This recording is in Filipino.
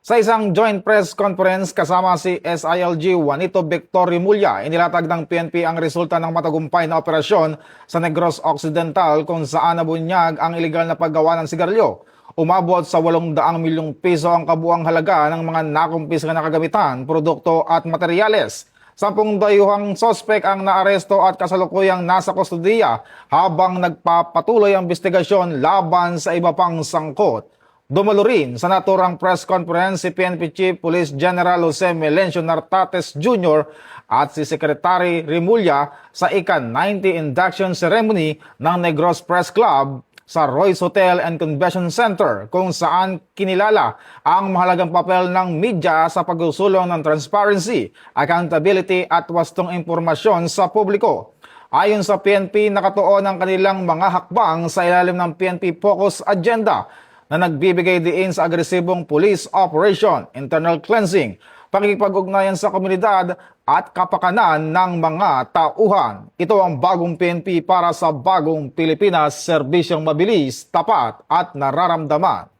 Sa isang joint press conference kasama si SILG Juanito Victor Rimulya, inilatag ng PNP ang resulta ng matagumpay na operasyon sa Negros Occidental kung saan nabunyag ang ilegal na paggawa ng sigarilyo. Umabot sa 800 milyong piso ang kabuang halaga ng mga nakumpiska na kagamitan, produkto at materyales. 10 dayuhang sospek ang naaresto at kasalukuyang nasa kustodiya habang nagpapatuloy ang investigasyon laban sa iba pang sangkot. Dumalo rin sa naturang press conference si PNP Chief Police General Jose Melencio Nartates Jr. at si Secretary Rimulya sa ika-90 induction ceremony ng Negros Press Club sa Royce Hotel and Convention Center kung saan kinilala ang mahalagang papel ng media sa pagsusulong ng transparency, accountability at wastong impormasyon sa publiko. Ayon sa PNP, nakatuon ang kanilang mga hakbang sa ilalim ng PNP Focus Agenda na nagbibigay diin sa agresibong police operation, internal cleansing, pakikipag-ugnayan sa komunidad at kapakanan ng mga tauhan. Ito ang bagong PNP para sa bagong Pilipinas, serbisyong mabilis, tapat at nararamdaman.